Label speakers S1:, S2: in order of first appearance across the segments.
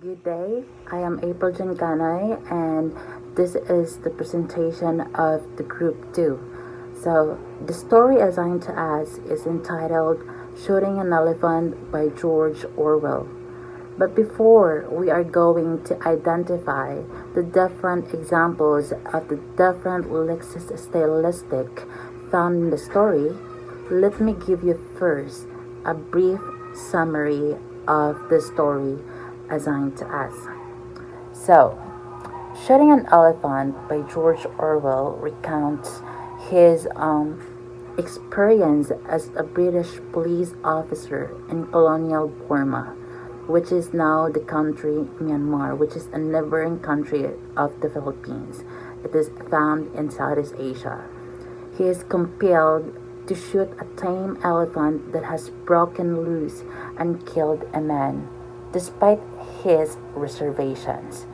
S1: Good day, I am April Canoy, and this is the presentation of the Group 2. So, the story assigned to us is entitled Shooting an Elephant by George Orwell. But before we are going to identify the different examples of the different Lexis stylistic found in the story, let me give you first a brief summary of the story assigned to us. So, Shooting an Elephant by George Orwell recounts his experience as a British police officer in colonial Burma, which is now the country Myanmar, which is a neighboring country of the Philippines. It is found in Southeast Asia. He is compelled to shoot a tame elephant that has broken loose and killed a man, despite his reservations.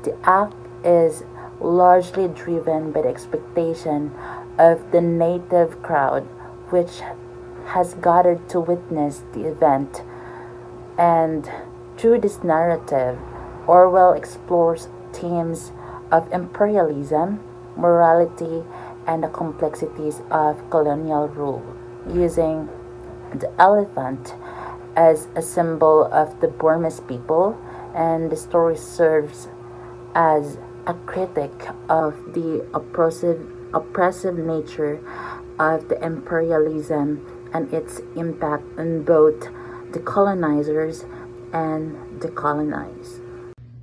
S1: The act is largely driven by the expectation of the native crowd, which has gathered to witness the event. And through this narrative, Orwell explores themes of imperialism, morality, and the complexities of colonial rule, using the elephant as a symbol of the Burmese people, and the story serves as a critic of the oppressive nature of the imperialism and its impact on both the colonizers and the colonized.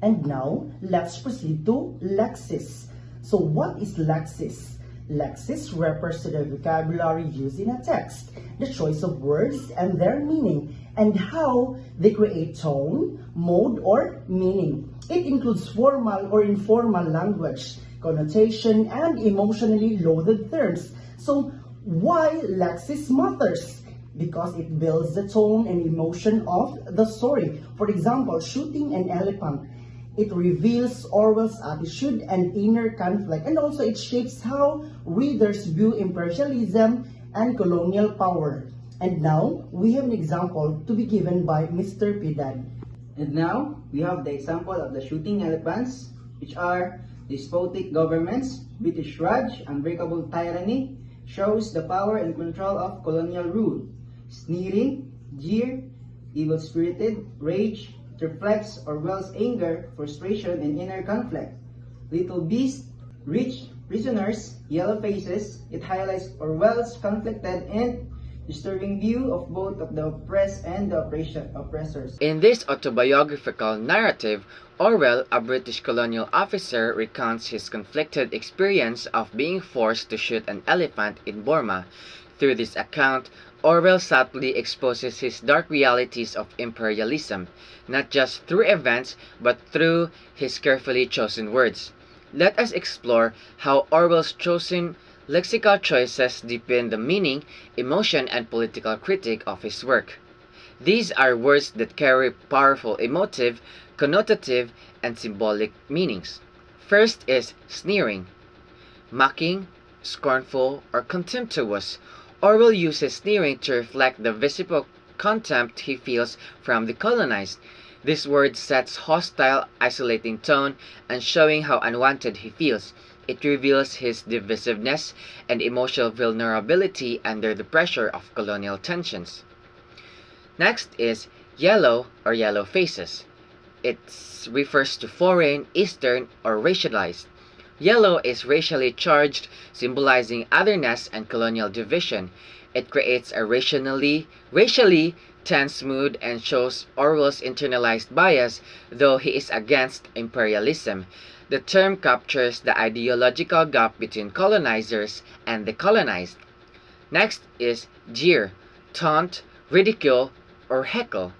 S2: And now, let's proceed to Lexis. So what is Lexis? Lexis refers to the vocabulary used in a text, the choice of words and their meaning, and how they create tone, mode, or meaning. It includes formal or informal language, connotation, and emotionally loaded terms. So why Lexis matters? Because it builds the tone and emotion of the story. For example, shooting an elephant. It reveals Orwell's attitude and inner conflict, and also it shapes how readers view imperialism and colonial power. And now, we have an example to be given by Mr. Piedad.
S3: And now, we have the example of the shooting elephants, which are despotic governments, British Raj, unbreakable tyranny, shows the power and control of colonial rule. Sneering, jeer, evil-spirited, rage, it reflects Orwell's anger, frustration, and inner conflict. Little Beast, rich prisoners, yellow faces, it highlights Orwell's conflicted and disturbing view of both of the oppressed and the oppressors.
S4: In this autobiographical narrative, Orwell, a British colonial officer, recounts his conflicted experience of being forced to shoot an elephant in Burma. Through this account, Orwell subtly exposes his dark realities of imperialism, not just through events, but through his carefully chosen words. Let us explore how Orwell's chosen lexical choices deepen the meaning, emotion, and political critique of his work. These are words that carry powerful emotive, connotative, and symbolic meanings. First is sneering, mocking, scornful, or contemptuous. Orwell uses sneering to reflect the visible contempt he feels from the colonized. This word sets hostile, isolating tone and showing how unwanted he feels. It reveals his divisiveness and emotional vulnerability under the pressure of colonial tensions. Next is yellow or yellow faces. It refers to foreign, Eastern, or racialized. Yellow is racially charged, symbolizing otherness and colonial division. It creates a racially tense mood and shows Orwell's internalized bias, though he is against imperialism. The term captures the ideological gap between colonizers and the colonized. Next is jeer, taunt, ridicule, or heckle.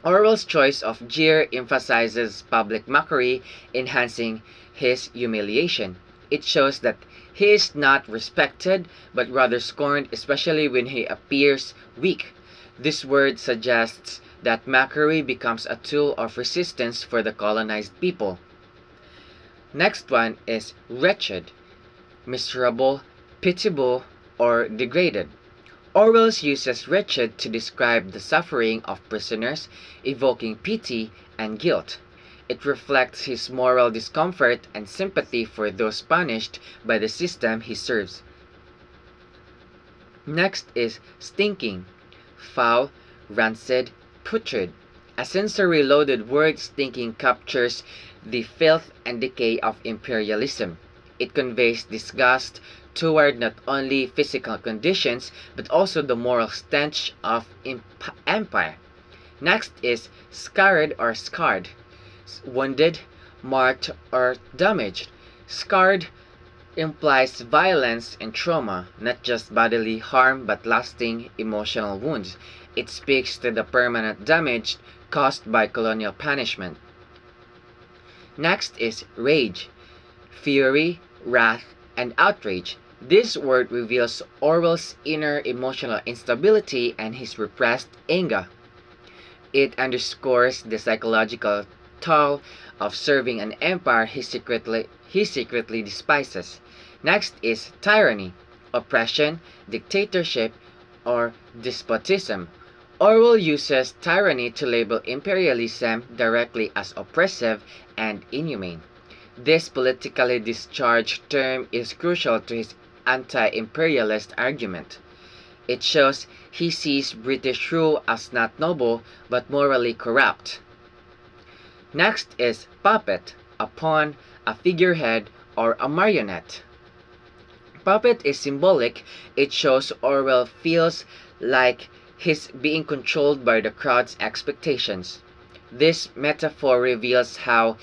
S4: Orwell's choice of jeer emphasizes public mockery, enhancing his humiliation. It shows that he is not respected, but rather scorned, especially when he appears weak. This word suggests that mockery becomes a tool of resistance for the colonized people. Next one is wretched, miserable, pitiable, or degraded. Orwell uses wretched to describe the suffering of prisoners, evoking pity and guilt. It reflects his moral discomfort and sympathy for those punished by the system he serves. Next is stinking, foul, rancid, putrid. A sensory-loaded word, stinking captures the filth and decay of imperialism. It conveys disgust toward not only physical conditions but also the moral stench of empire. Next is scarred or scarred, wounded, marked, or damaged. Scarred implies violence and trauma, not just bodily harm but lasting emotional wounds. It speaks to the permanent damage caused by colonial punishment. Next is rage, fury, wrath, and outrage. This word reveals Orwell's inner emotional instability and his repressed anger. It underscores the psychological toll of serving an empire he secretly despises. Next is tyranny, oppression, dictatorship, or despotism. Orwell uses tyranny to label imperialism directly as oppressive and inhumane. This politically discharged term is crucial to his anti-imperialist argument. It shows he sees British rule as not noble but morally corrupt. Next is puppet, a pawn, a figurehead, or a marionette. Puppet is symbolic. It shows Orwell feels like he's being controlled by the crowd's expectations. This metaphor reveals how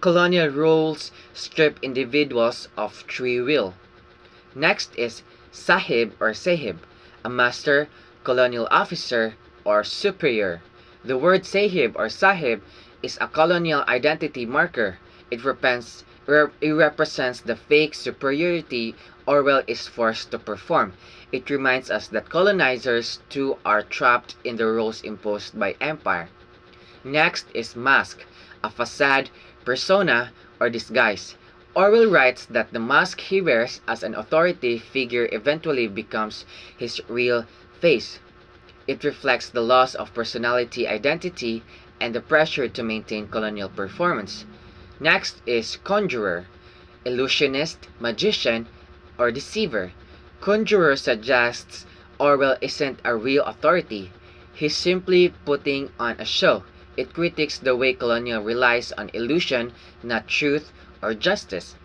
S4: colonial rules strip individuals of free will. Next is sahib or sahib, a master, colonial officer, or superior. The word sahib or sahib is a colonial identity marker. It represents the fake superiority Orwell is forced to perform. It reminds us that colonizers too are trapped in the roles imposed by empire. Next is mask, a facade, persona, or disguise. Orwell writes that the mask he wears as an authority figure eventually becomes his real face. It reflects the loss of personality identity and the pressure to maintain colonial performance. Next is conjurer, illusionist, magician, or deceiver. Conjurer suggests Orwell isn't a real authority. He's simply putting on a show. It critiques the way colonial relies on illusion, not truth or justice.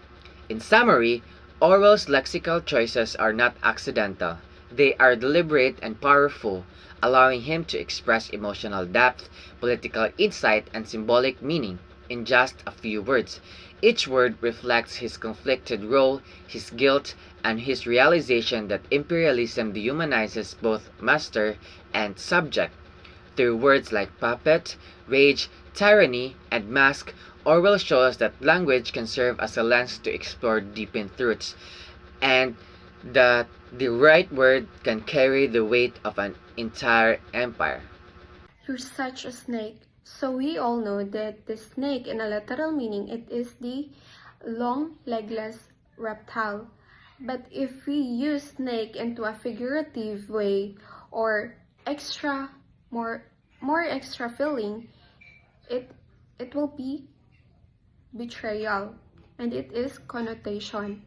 S4: In summary, Orwell's lexical choices are not accidental. They are deliberate and powerful, allowing him to express emotional depth, political insight, and symbolic meaning in just a few words. Each word reflects his conflicted role, his guilt, and his realization that imperialism dehumanizes both master and subject. Through words like puppet, rage, tyranny, and mask, Orwell shows that language can serve as a lens to explore deepened truths, and that the right word can carry the weight of an entire empire.
S5: You're such a snake. So we all know that the snake in a literal meaning it is the long legless reptile. But if we use snake into a figurative way or more extra feeling, it will be betrayal, and it is connotation.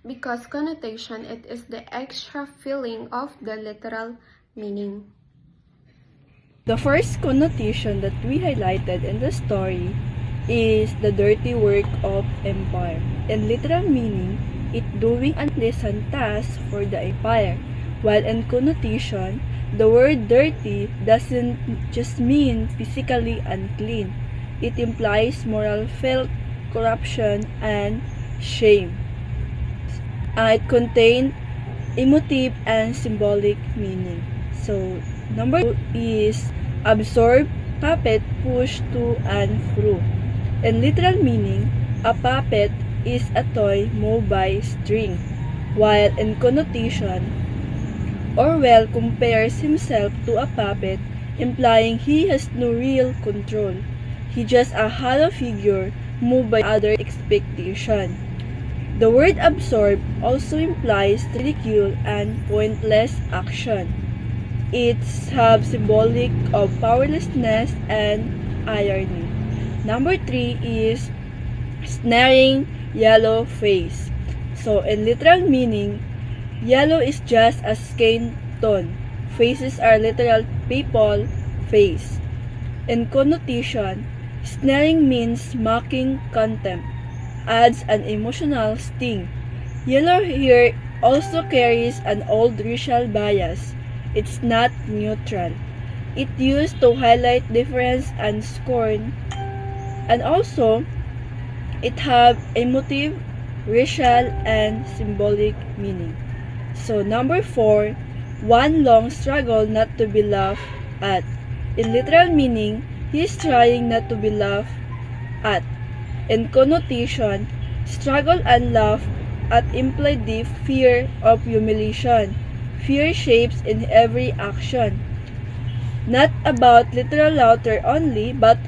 S5: Because connotation it is the extra feeling of the literal meaning.
S6: The first connotation that we highlighted in the story is the dirty work of empire. In literal meaning, it doing unpleasant tasks for the empire, while in connotation, the word dirty doesn't just mean physically unclean. It implies moral filth, corruption, and shame. It contains emotive and symbolic meaning. So, number 2 is absorb, puppet, push to and through. In literal meaning, a puppet is a toy moved by string, while in connotation, Orwell compares himself to a puppet, implying he has no real control. He just a hollow figure moved by other expectation. The word absorb also implies ridicule and pointless action. It has symbolic of powerlessness and irony. Number 3 is snaring yellow face. So in literal meaning, yellow is just a skin tone. Faces are literal people face. In connotation, snaring means mocking contempt, adds an emotional sting. Yellow here also carries an old racial bias. It's not neutral. It used to highlight difference and scorn, and also it have emotive, racial, and symbolic meaning. So number 4, one long struggle not to be laughed at. In literal meaning, he is trying not to be laughed at. In connotation, struggle and laugh at imply the fear of humiliation. Fear shapes in every action. Not about literal laughter only, but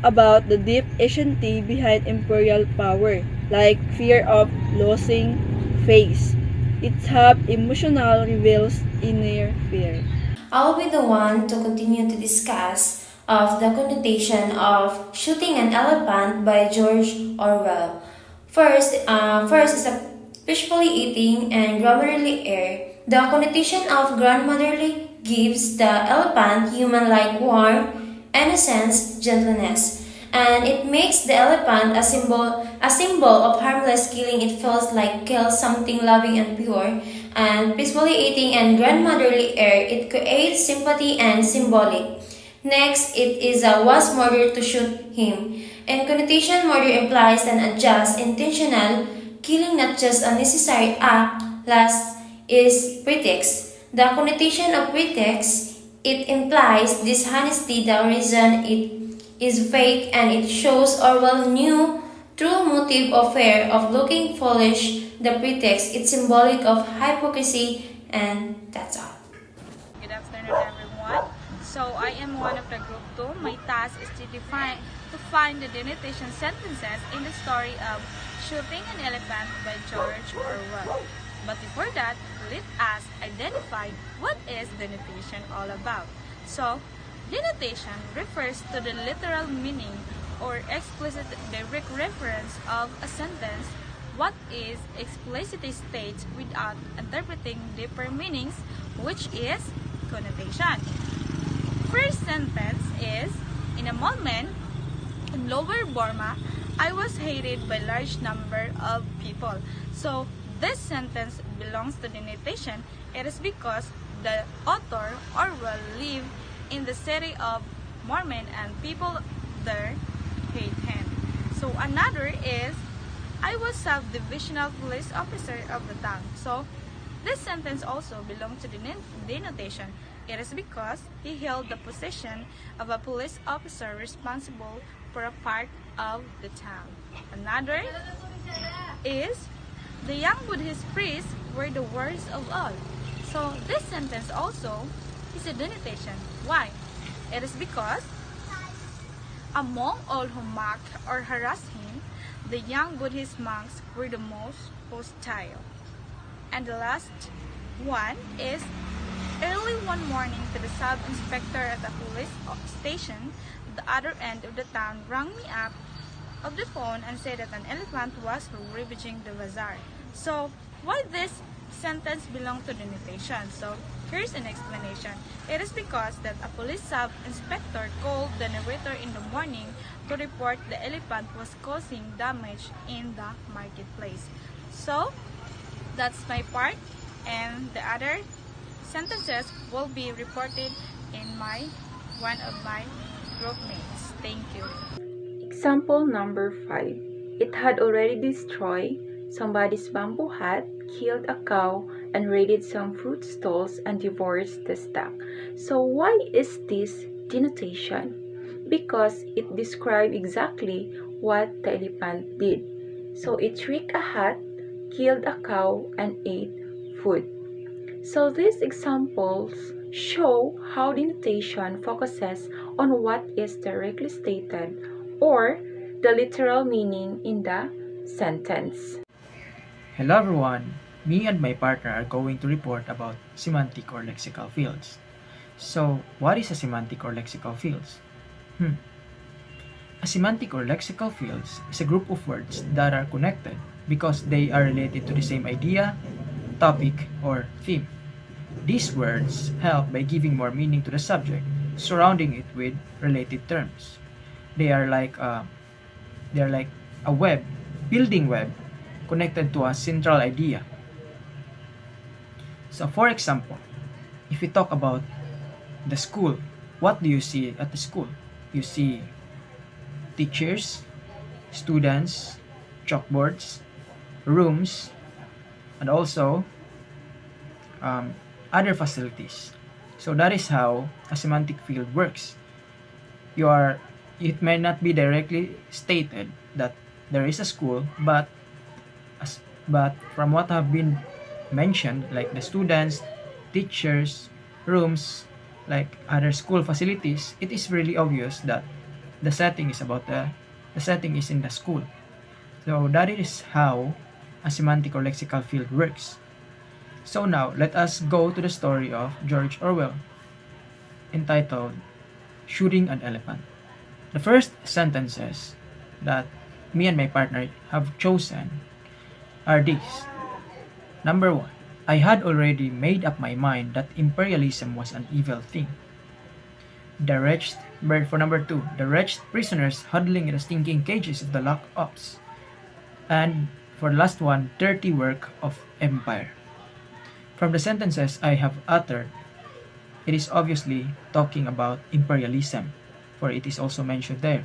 S6: about the deep anciency behind imperial power, like fear of losing face. Its hub emotional reveals inner fear.
S7: I'll be the one to continue to discuss of the connotation of Shooting an Elephant by George Orwell. First is a peacefully eating and grammarly air. The connotation of grandmotherly gives the elephant human-like warmth, innocence, gentleness, and it makes the elephant a symbol of harmless killing. It feels like kill something loving and pure, and peacefully eating and grandmotherly air. It creates sympathy and symbolic. Next, it is a was murder to shoot him. In connotation, murder implies an unjust, intentional killing, not just a necessary act. Last is pretext. The connotation of pretext, it implies dishonesty. The reason it is fake, and it shows Orwell knew true motive of fear of looking foolish. The pretext, it's symbolic of hypocrisy, and that's all.
S8: Good afternoon, everyone. So I am one of the group 2. My task is to find the denotation sentences in the story of Shooting an Elephant by George Orwell. But before that, let us identify what is denotation all about. So, denotation refers to the literal meaning or explicit direct reference of a sentence. What is explicitly stated without interpreting deeper meanings, which is connotation. First sentence is, in a moment in Lower Burma, I was hated by large number of people. So this sentence belongs to denotation. It is because the author Orwell lived in the city of Mormon and people there hate him. So another is, I was sub-divisional police officer of the town. So this sentence also belongs to the denotation. It is because he held the position of a police officer responsible for a part of the town. Another is, the young Buddhist priests were the worst of all. So this sentence also is a denotation. Why? It is because among all who mocked or harassed him, the young Buddhist monks were the most hostile. And the last one is, early one morning, to the sub-inspector at the police station at the other end of the town rang me up of the phone and said that an elephant was ravaging the bazaar. So, why this sentence belongs to denotation? So, here's an explanation. It is because that a police sub-inspector called the narrator in the morning to report the elephant was causing damage in the marketplace. So, that's my part, and the other sentences will be reported in one of my group mates. Thank you.
S9: Example number 5. It had already destroyed somebody's bamboo hut, killed a cow, and raided some fruit stalls and devoured the stock. So why is this denotation? Because it describes exactly what the elephant did. So it wrecked a hut, killed a cow, and ate food. So these examples show how denotation focuses on what is directly stated or the literal meaning in the sentence.
S10: Hello everyone! Me and my partner are going to report about semantic or lexical fields. So, what is a semantic or lexical fields? A semantic or lexical fields is a group of words that are connected because they are related to the same idea, topic, or theme. These words help by giving more meaning to the subject, surrounding it with related terms. They are like a web, building web, connected to a central idea. So for example, if we talk about the school, what do you see at the school? You see teachers, students, chalkboards, rooms, and also other facilities. So that is how a semantic field works. It may not be directly stated that there is a school, but from what have been mentioned, like the students, teachers, rooms, like other school facilities, it is really obvious that the setting is in the school. So that is how a semantic or lexical field works. So now let us go to the story of George Orwell, entitled Shooting an Elephant. The first sentences that me and my partner have chosen are these. Number 1. I had already made up my mind that imperialism was an evil thing. For number 2, the wretched prisoners huddling in the stinking cages of the lock-ups. And for the last one, dirty work of empire. From the sentences I have uttered, it is obviously talking about imperialism, for it is also mentioned there.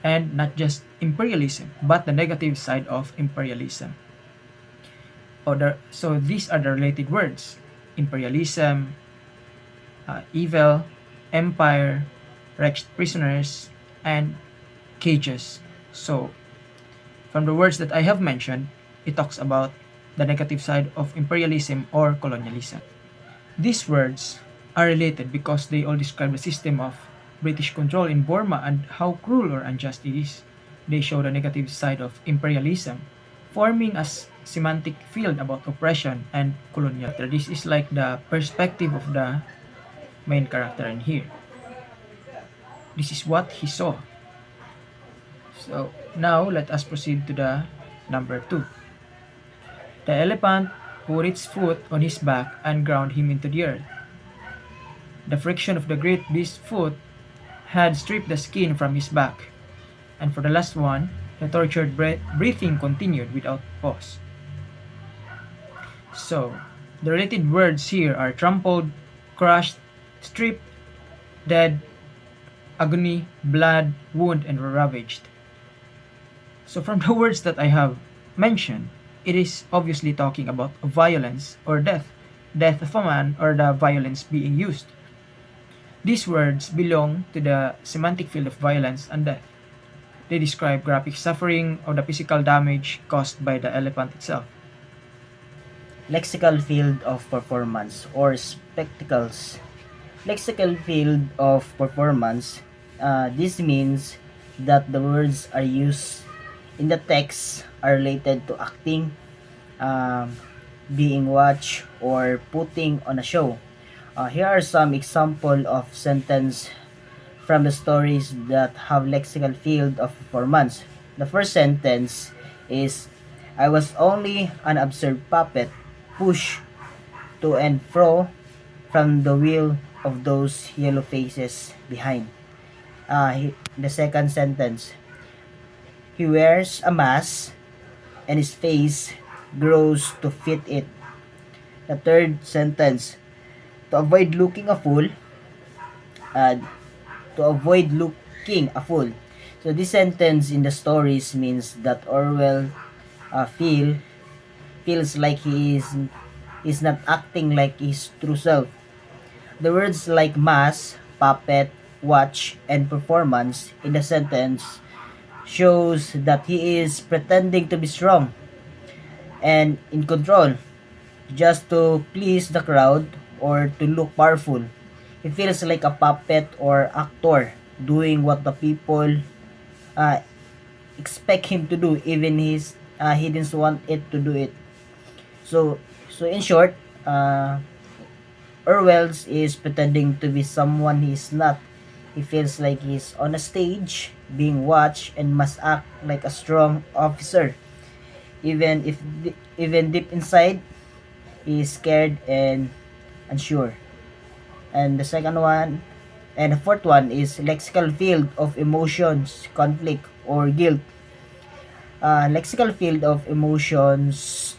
S10: And not just imperialism, but the negative side of imperialism. So these are the related words: imperialism, evil, empire, wretched prisoners, and cages. So from the words that I have mentioned, it talks about the negative side of imperialism or colonialism. These words are related because they all describe the system of British control in Burma and how cruel or unjust it is. They show the negative side of imperialism, forming a semantic field about oppression and colonial. This is like the perspective of the main character in here. This is what he saw. So now let us proceed to the number 2. The elephant put its foot on his back and ground him into the earth. The friction of the great beast's foot had stripped the skin from his back. And for the last one, the tortured breathing continued without pause. So, the related words here are trampled, crushed, stripped, dead, agony, blood, wound, and ravaged. So from the words that I have mentioned, it is obviously talking about violence or death of a man, or the violence being used. These words belong to the semantic field of violence and death. They describe graphic suffering or the physical damage caused by the elephant itself.
S11: Lexical field of performance or spectacles. Lexical field of performance, this means that the words are used in the text are related to acting, being watched, or putting on a show. Here are some example of sentence from the stories that have lexical field of performance. The first sentence is, I was only an absurd puppet pushed to and fro from the wheel of those yellow faces behind. The second sentence, he wears a mask and his face grows to fit it. The third sentence, to avoid looking a fool. So this sentence in the stories means that Orwell feels like he is not acting like his true self. The words like mask, puppet, watch, and performance in the sentence shows that he is pretending to be strong and in control just to please the crowd or to look powerful. He feels like a puppet or actor doing what the people expect him to do, even he didn't want it to do it. So, so in short, uh, Orwell's is pretending to be someone he is not. He feels like he's on a stage, being watched, and must act like a strong officer, even deep inside, he is scared and unsure. And the second one, and the fourth one is lexical field of emotions, conflict, or guilt. Lexical field of emotions,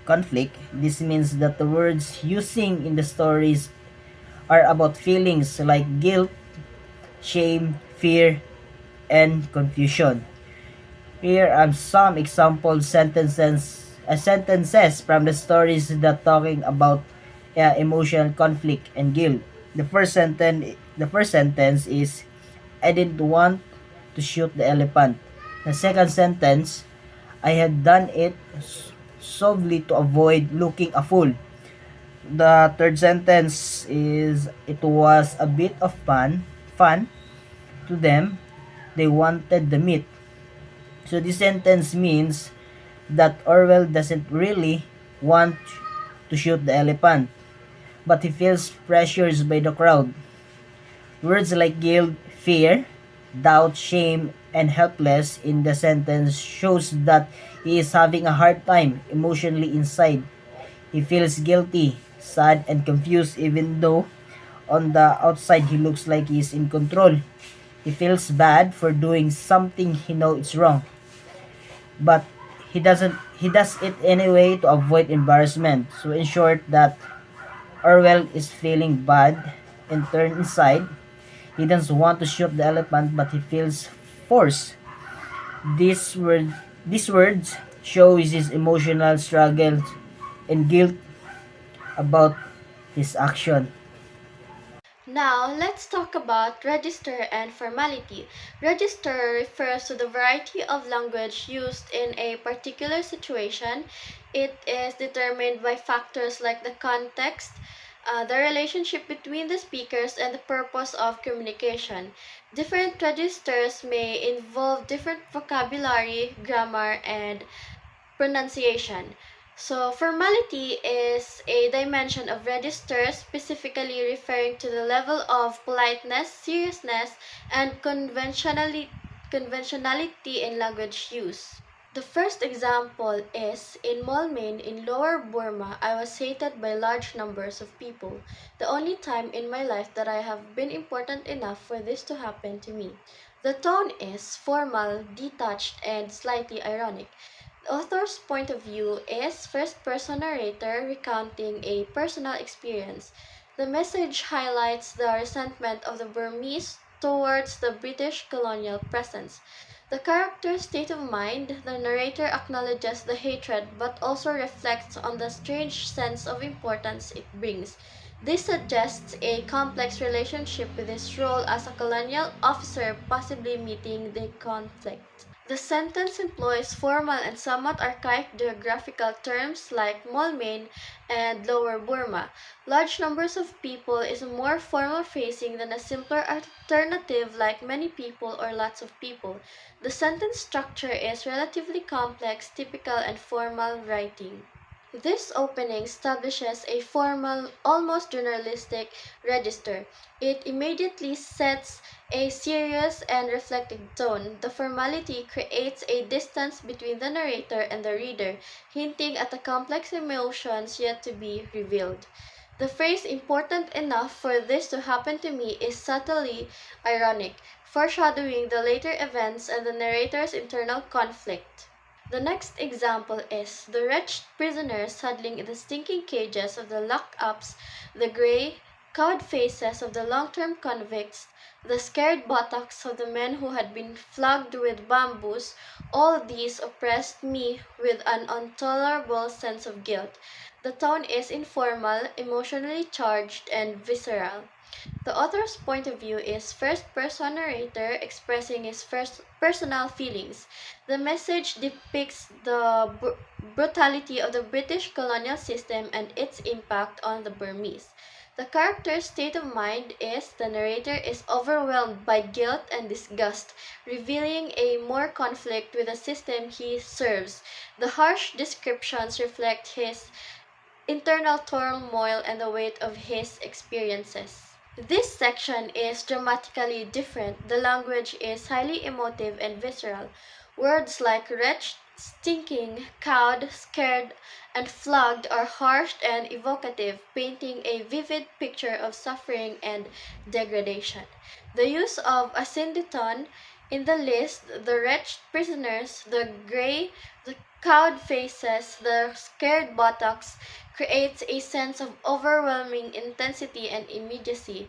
S11: conflict. This means that the words using in the stories are about feelings like guilt, shame, fear, and confusion. Here are some example sentences from the stories that talking about emotional conflict and guilt. The first sentence is, I didn't want to shoot the elephant. The second sentence, I had done it solely to avoid looking a fool. The third sentence is, it was a bit of fun to them. They wanted the meat. So this sentence means that Orwell doesn't really want to shoot the elephant, but he feels pressured by the crowd. Words like guilt, fear, doubt, shame, and helpless in the sentence shows that he is having a hard time emotionally inside. He feels guilty, sad, and confused even though on the outside he looks like he is in control. He feels bad for doing something he knows is wrong, but he does it anyway to avoid embarrassment. So in short, that Orwell is feeling bad and turned inside. He doesn't want to shoot the elephant, but he feels forced. These words show his emotional struggles and guilt about his action.
S5: Now, let's talk about register and formality. Register refers to the variety of language used in a particular situation. It is determined by factors like the context, the relationship between the speakers, and the purpose of communication. Different registers may involve different vocabulary, grammar, and pronunciation. So, formality is a dimension of register specifically referring to the level of politeness, seriousness, and conventionality in language use. The first example is in Molmain in Lower Burma, I was hated by large numbers of people. The only time in my life that I have been important enough for this to happen to me. The tone is formal, detached, and slightly ironic. The author's point of view is first-person narrator recounting a personal experience. The message highlights the resentment of the Burmese towards the British colonial presence. The character's state of mind, the narrator acknowledges the hatred but also reflects on the strange sense of importance it brings. This suggests a complex relationship with his role as a colonial officer, possibly meeting the conflict. The sentence employs formal and somewhat archaic geographical terms like Molmain and Lower Burma. Large numbers of people is a more formal phrasing than a simpler alternative like many people or lots of people. The sentence structure is relatively complex, typical, and formal writing. This opening establishes a formal, almost journalistic register. It immediately sets a serious and reflective tone. The formality creates a distance between the narrator and the reader, hinting at the complex emotions yet to be revealed. The phrase important enough for this to happen to me is subtly ironic, foreshadowing the later events and the narrator's internal conflict. The next example is the wretched prisoners huddling in the stinking cages of the lockups, the gray, cowed faces of the long-term convicts, the scared buttocks of the men who had been flogged with bamboos, all these oppressed me with an intolerable sense of guilt. The tone is informal, emotionally charged, and visceral. The author's point of view is first-person narrator expressing his first personal feelings. The message depicts the brutality of the British colonial system and its impact on the Burmese.
S12: The character's state of mind is the narrator is overwhelmed by guilt and disgust, revealing a more conflict with the system he serves. The harsh descriptions reflect his internal turmoil and the weight of his experiences. This section is dramatically different. The language is highly emotive and visceral. Words like wretched, stinking, cowed, scared, and flogged are harsh and evocative, painting a vivid picture of suffering and degradation. The use of a synditon in the list, the wretched prisoners, the cowed faces, the scared buttocks, creates a sense of overwhelming intensity and immediacy.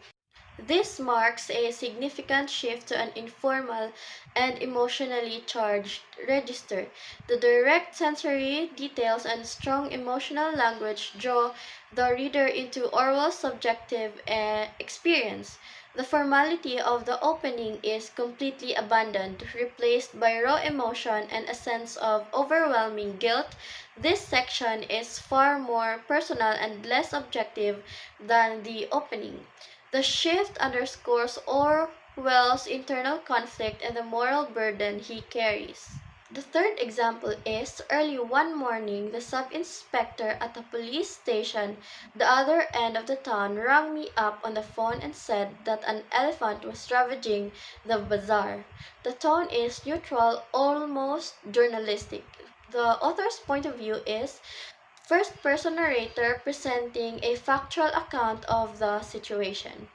S12: This marks a significant shift to an informal and emotionally charged register. The direct sensory details and strong emotional language draw the reader into Orwell's subjective experience. The formality of the opening is completely abandoned, replaced by raw emotion and a sense of overwhelming guilt. This section is far more personal and less objective than the opening. The shift underscores Orwell's internal conflict and the moral burden he carries. The third example is early one morning, the sub-inspector at a police station the other end of the town rang me up on the phone and said that an elephant was ravaging the bazaar. The tone is neutral, almost journalistic. The author's point of view is first-person narrator presenting a factual account of the situation.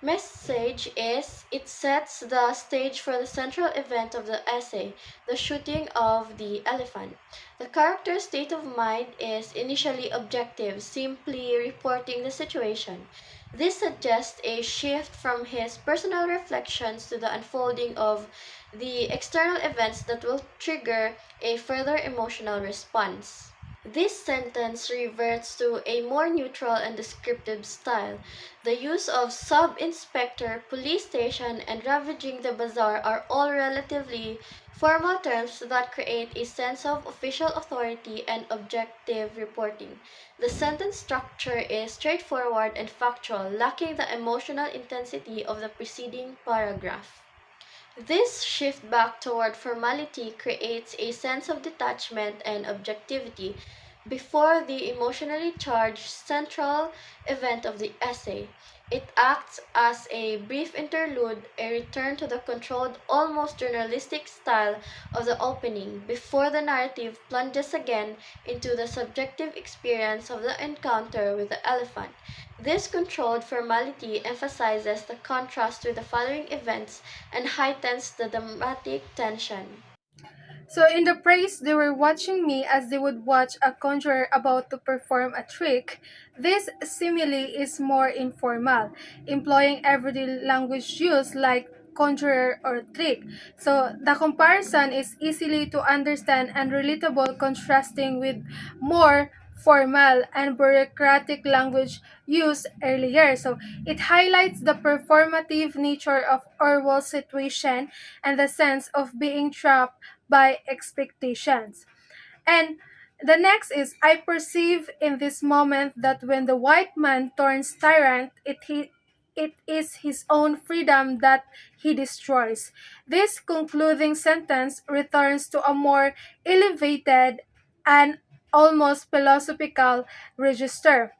S12: Message is it sets the stage for the central event of the essay, the shooting of the elephant. The character's state of mind is initially objective, simply reporting the situation. This suggests a shift from his personal reflections to the unfolding of the external events that will trigger a further emotional response. This sentence reverts to a more neutral and descriptive style. The use of sub-inspector, police station, and ravaging the bazaar are all relatively formal terms that create a sense of official authority and objective reporting. The sentence structure is straightforward and factual, lacking the emotional intensity of the preceding paragraph. This shift back toward formality creates a sense of detachment and objectivity before the emotionally charged central event of the essay. It acts as a brief interlude, a return to the controlled, almost journalistic style of the opening, before the narrative plunges again into the subjective experience of the encounter with the elephant. This controlled formality emphasizes the contrast with the following events and heightens the dramatic tension.
S13: So in the praise, they were watching me as they would watch a conjurer about to perform a trick. This simile is more informal, employing everyday language use like conjurer or trick. So the comparison is easily to understand and relatable, contrasting with more formal and bureaucratic language used earlier. So it highlights the performative nature of Orwell's situation and the sense of being trapped by expectations. And the next is I perceive in this moment that when the white man turns tyrant, it is his own freedom that he destroys. This concluding sentence returns to a more elevated and almost philosophical register.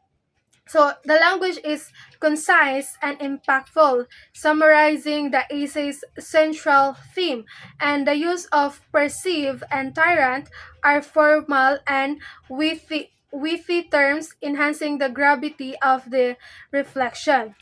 S13: So the language is concise and impactful, summarizing the essay's central theme, and the use of perceive and tyrant are formal and witty terms, enhancing the gravity of the reflection.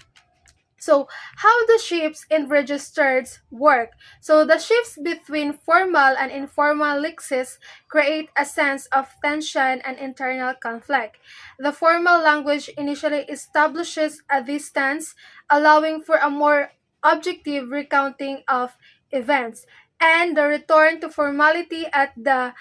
S13: So, how the shifts in registers work? So, the shifts between formal and informal Lexis create a sense of tension and internal conflict. The formal language initially establishes a distance, allowing for a more objective recounting of events, and the return to formality at the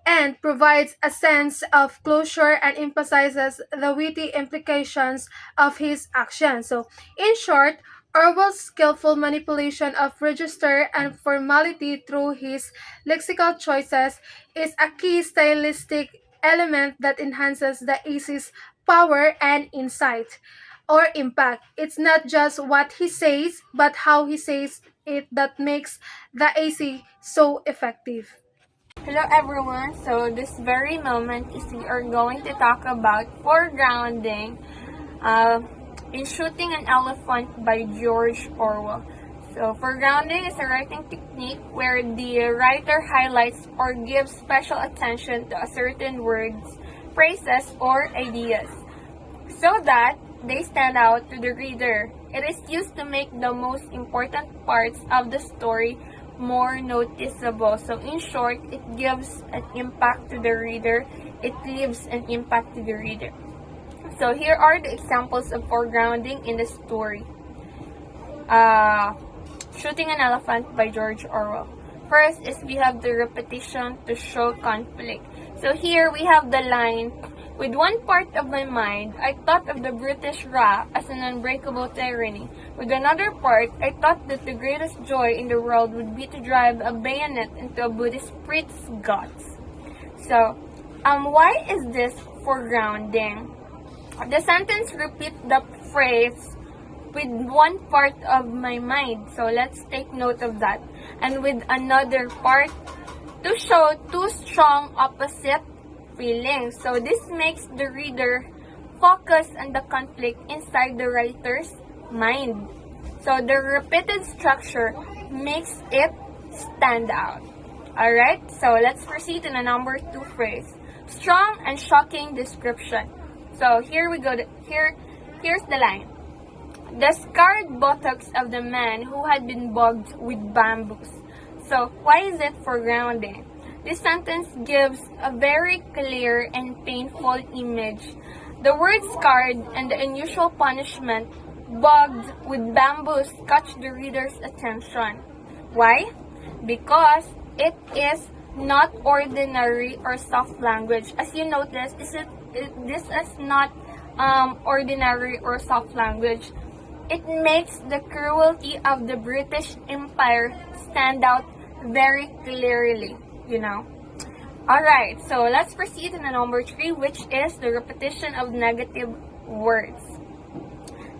S13: and provides a sense of closure and emphasizes the witty implications of his actions. So, in short, Orwell's skillful manipulation of register and formality through his lexical choices is a key stylistic element that enhances the essay's power and insight. or impact. It's not just what he says, but how he says it that makes the AC so effective.
S5: Hello everyone, so this very moment is we are going to talk about foregrounding in Shooting an Elephant by George Orwell. So foregrounding is a writing technique where the writer highlights or gives special attention to a certain words, phrases, or ideas so that they stand out to the reader. It is used to make the most important parts of the story more noticeable. So in short, it gives an impact to the reader. It leaves an impact to the reader. So here are the examples of foregrounding in the story. Shooting an Elephant by George Orwell. First is we have the repetition to show conflict. So here we have the line, with one part of my mind, I thought of the British Raj as an unbreakable tyranny. With another part, I thought that the greatest joy in the world would be to drive a bayonet into a Buddhist priest's guts. So, why is this foregrounding? The sentence repeats the phrase, with one part of my mind. So, let's take note of that. And with another part, to show two strong opposite feelings. So this makes the reader focus on the conflict inside the writer's mind. So the repeated structure makes it stand out. Alright, so let's proceed to the number 2 phrase. Strong and shocking description. So here we go. Here's the line. The scarred buttocks of the man who had been bogged with bamboos. So why is it foregrounding? This sentence gives a very clear and painful image. The word scarred and the unusual punishment, bogged with bamboos, catch the reader's attention. Why? Because it is not ordinary or soft language. As you notice, this is not ordinary or soft language. It makes the cruelty of the British Empire stand out very clearly. Alright, so let's proceed to the number 3, which is the repetition of negative words.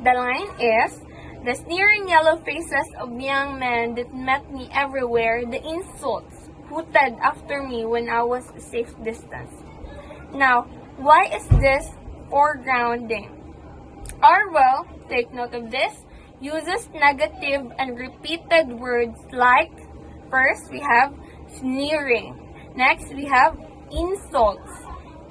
S5: The line is, the sneering yellow faces of young men that met me everywhere, the insults hooted after me when I was a safe distance. Now, why is this foregrounding? Orwell, take note of this, uses negative and repeated words like, first we have sneering. Next, we have insults.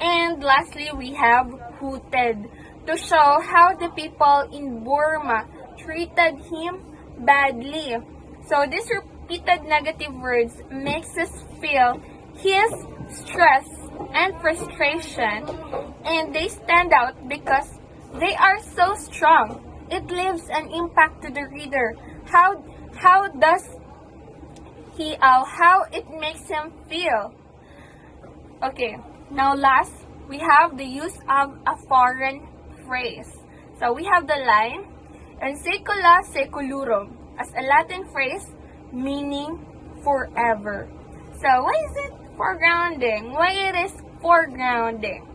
S5: And lastly, we have hooted to show how the people in Burma treated him badly. So these repeated negative words makes us feel his stress and frustration, and they stand out because they are so strong. It leaves an impact to the reader. How does how it makes him feel. Okay, now last, we have the use of a foreign phrase. So we have the line, en secula seculorum, as a Latin phrase meaning forever. So why is it foregrounding? Why it is foregrounding?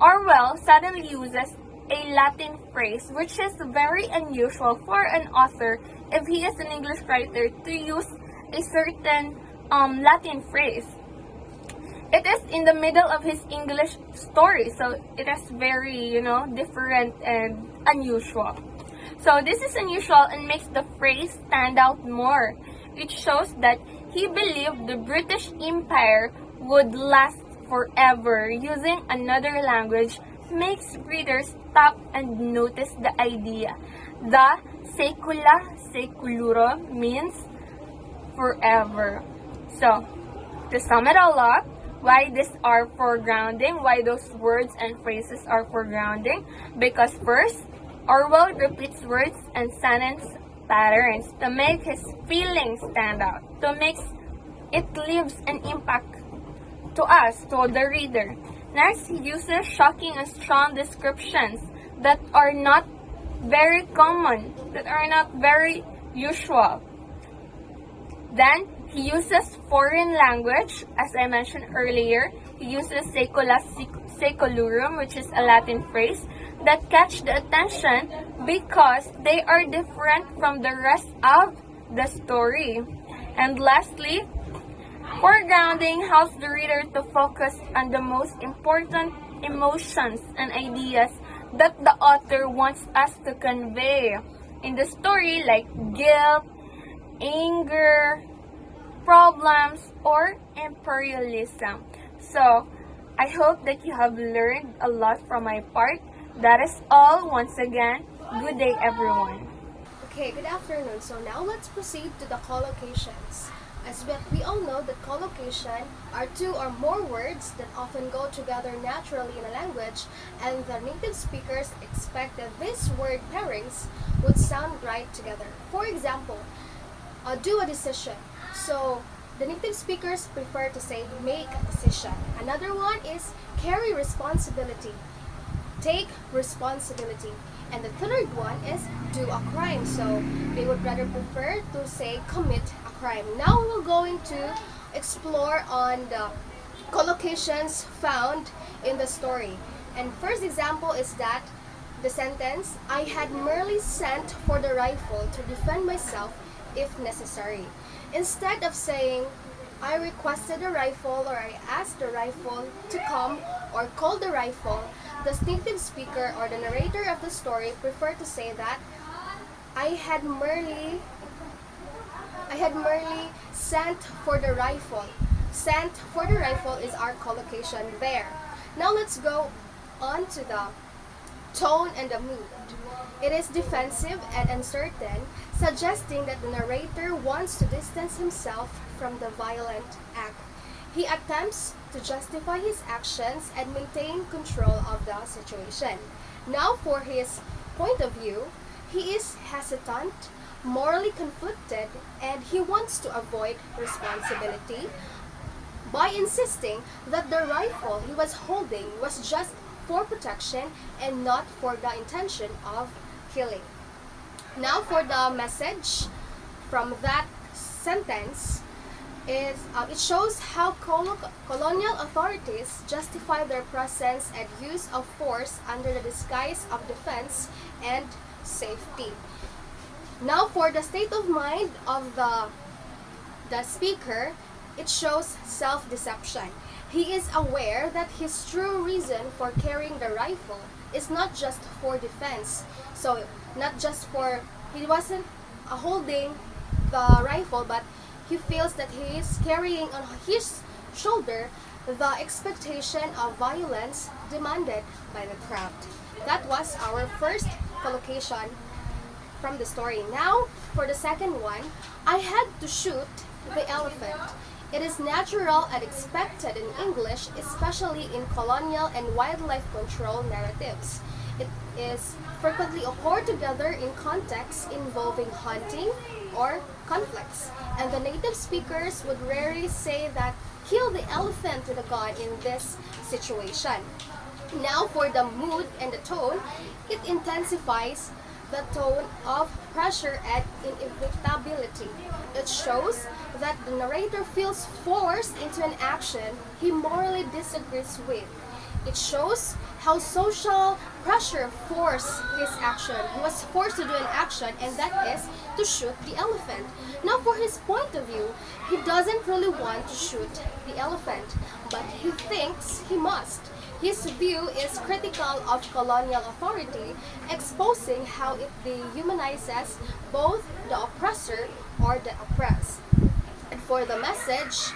S5: Orwell suddenly uses a Latin phrase which is very unusual for an author if he is an English writer to use a certain Latin phrase. It is in the middle of his English story, so it is very, different and unusual. So this is unusual and makes the phrase stand out more. It shows that he believed the British Empire would last forever. Using another language makes readers stop and notice the idea. The secula seculorum means forever. So, to sum it all up, why these are foregrounding, why those words and phrases are foregrounding? Because first, Orwell repeats words and sentence patterns to make his feelings stand out, to make it leaves an impact to us, to the reader. Next, he uses shocking and strong descriptions that are not very common, that are not very usual. Then, he uses foreign language, as I mentioned earlier. He uses secula seculorum, which is a Latin phrase, that catch the attention because they are different from the rest of the story. And lastly, foregrounding helps the reader to focus on the most important emotions and ideas that the author wants us to convey in the story, like guilt, anger, problems, or imperialism. So, I hope that you have learned a lot from my part. That is all. Once again, good day everyone.
S14: Okay, good afternoon. So now let's proceed to the collocations. As we all know that collocation are two or more words that often go together naturally in a language, and the native speakers expect that these word pairings would sound right together. For example, do a decision. So the native speakers prefer to say make a decision. Another one is carry responsibility. Take responsibility. And the third one is do a crime. So they would rather prefer to say commit a crime. Now we're going to explore on the collocations found in the story. And first example is that the sentence, I had merely sent for the rifle to defend myself if necessary. Instead of saying, I requested a rifle or I asked the rifle to come or called the rifle, the native speaker or the narrator of the story prefer to say that I had merely sent for the rifle. Sent for the rifle is our collocation there. Now let's go on to the tone and the mood. It is defensive and uncertain, suggesting that the narrator wants to distance himself from the violent act. He attempts to justify his actions and maintain control of the situation. Now for his point of view, he is hesitant, morally conflicted, and he wants to avoid responsibility by insisting that the rifle he was holding was just for protection and not for the intention of killing. Now for the message from that sentence is it shows how colonial authorities justify their presence and use of force under the disguise of defense and safety. Now for the state of mind of the speaker, it shows self-deception. He is aware that his true reason for carrying the rifle is not just for defense. So not just for, he wasn't holding the rifle, but he feels that he is carrying on his shoulder the expectation of violence demanded by the crowd. That was our first collocation from the story. Now, for the second one, I had to shoot the elephant. It is natural and expected in English, especially in colonial and wildlife control narratives. It is frequently occur together in contexts involving hunting or conflicts, and the native speakers would rarely say that kill the elephant with a gun in this situation. Now for the mood and the tone, it intensifies the tone of pressure and inevitability. It shows that the narrator feels forced into an action he morally disagrees with. It shows how social pressure forced his action. He was forced to do an action, and that is to shoot the elephant. Now for his point of view, he doesn't really want to shoot the elephant, but he thinks he must. His view is critical of colonial authority, exposing how it dehumanizes both the oppressor or the oppressed. And for the message,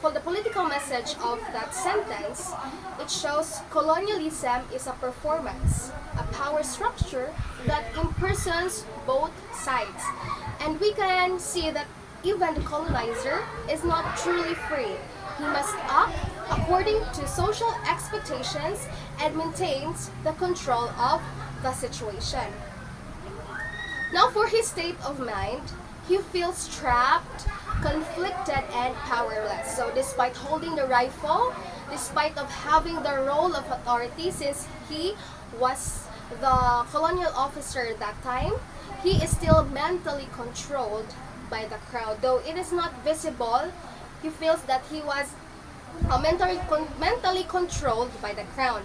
S14: for the political message of that sentence, it shows colonialism is a performance, a power structure that impersons both sides. And we can see that even the colonizer is not truly free. He must act according to social expectations and maintains the control of the situation. Now for his state of mind, he feels trapped, conflicted, and powerless. So despite holding the rifle, despite of having the role of authority, since he was the colonial officer at that time, he is still mentally controlled by the crowd. Though it is not visible, he feels that he was mentally controlled by the crowd.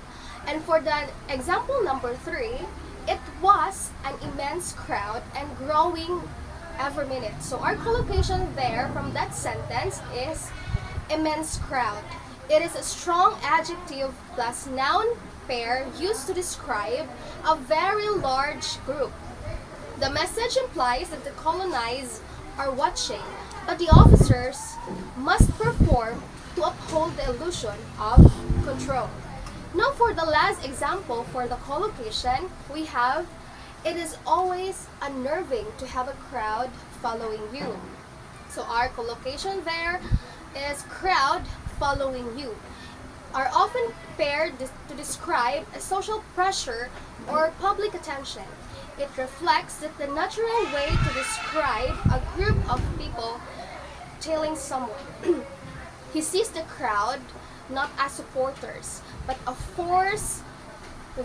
S14: And for the example number 3, it was an immense crowd and growing every minute. So our collocation there from that sentence is immense crowd. It is a strong adjective plus noun pair used to describe a very large group. The message implies that the colonized are watching, but the officers must perform to uphold the illusion of control. Now for the last example for the collocation, we have, it is always unnerving to have a crowd following you. So our collocation there is crowd following you, are often paired to describe a social pressure or public attention. It reflects that the natural way to describe a group of people tailing someone. He sees the crowd not as supporters, but a force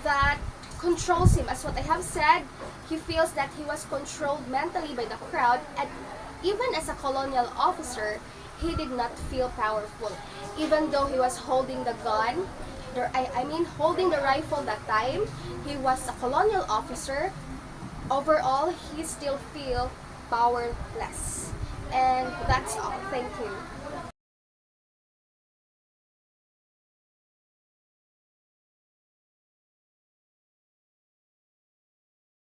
S14: that controls him. As what I have said, he feels that he was controlled mentally by the crowd, and even as a colonial officer, he did not feel powerful. Even though he was holding the gun, holding the rifle that time, he was a colonial officer. Overall, he still feel powerless. And that's all. Thank you.